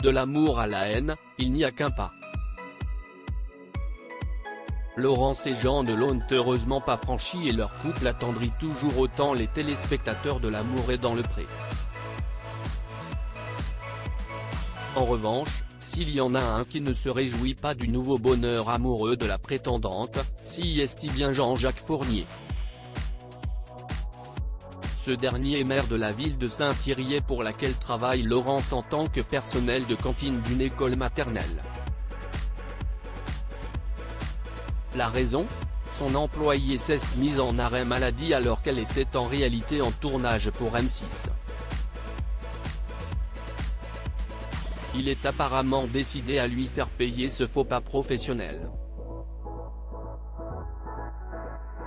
De l'amour à la haine, il n'y a qu'un pas. Laurence et Jean ne l'ont heureusement pas franchi et leur couple attendrit toujours autant les téléspectateurs de L'amour est dans le pré. En revanche, s'il y en a un qui ne se réjouit pas du nouveau bonheur amoureux de la prétendante, c'est bien Jean-Jacques Fournier. Ce dernier est maire de la ville de Saint-Thirier pour laquelle travaille Laurence en tant que personnel de cantine d'une école maternelle. La raison ? Son employée s'est mise en arrêt maladie alors qu'elle était en réalité en tournage pour M6. Il est apparemment décidé à lui faire payer ce faux pas professionnel.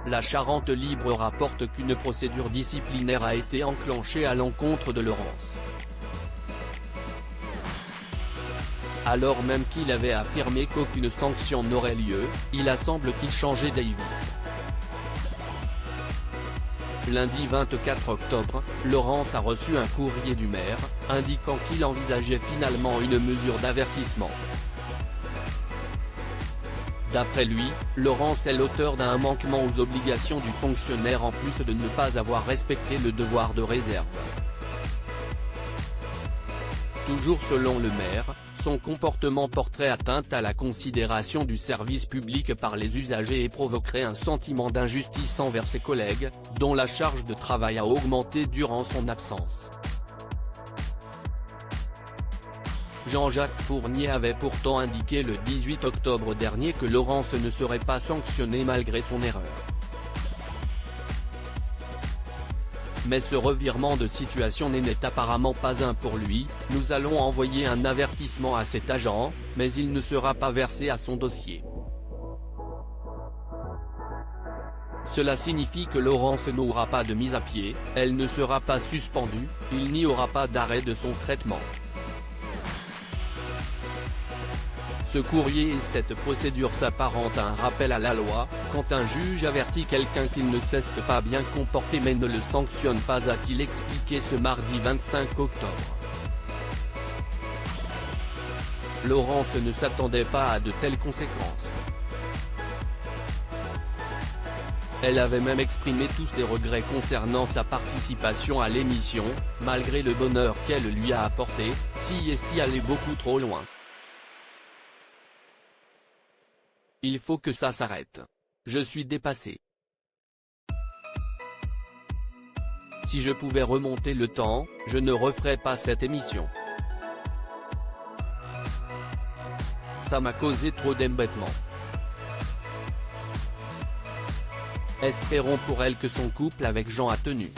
La Charente Libre rapporte qu'une procédure disciplinaire a été enclenchée à l'encontre de Laurence. Alors même qu'il avait affirmé qu'aucune sanction n'aurait lieu, il a semble qu'il changeait d'avis. Lundi 24 octobre, Laurence a reçu un courrier du maire, indiquant qu'il envisageait finalement une mesure d'avertissement. D'après lui, Laurence est l'auteur d'un manquement aux obligations du fonctionnaire en plus de ne pas avoir respecté le devoir de réserve. Toujours selon le maire, son comportement porterait atteinte à la considération du service public par les usagers et provoquerait un sentiment d'injustice envers ses collègues, dont la charge de travail a augmenté durant son absence. Jean-Jacques Fournier avait pourtant indiqué le 18 octobre dernier que Laurence ne serait pas sanctionnée malgré son erreur. Mais ce revirement de situation n'est apparemment pas un pour lui. Nous allons envoyer un avertissement à cet agent, mais il ne sera pas versé à son dossier. Cela signifie que Laurence n'aura pas de mise à pied, elle ne sera pas suspendue, il n'y aura pas d'arrêt de son traitement. Ce courrier et cette procédure s'apparentent à un rappel à la loi, quand un juge avertit quelqu'un qu'il ne s'est pas bien comporté mais ne le sanctionne pas, a-t-il expliqué ce mardi 25 octobre. Laurence ne s'attendait pas à de telles conséquences. Elle avait même exprimé tous ses regrets concernant sa participation à l'émission, malgré le bonheur qu'elle lui a apporté, si allait beaucoup trop loin. Il faut que ça s'arrête. Je suis dépassé. Si je pouvais remonter le temps, je ne referais pas cette émission. Ça m'a causé trop d'embêtement. Espérons pour elle que son couple avec Jean a tenu.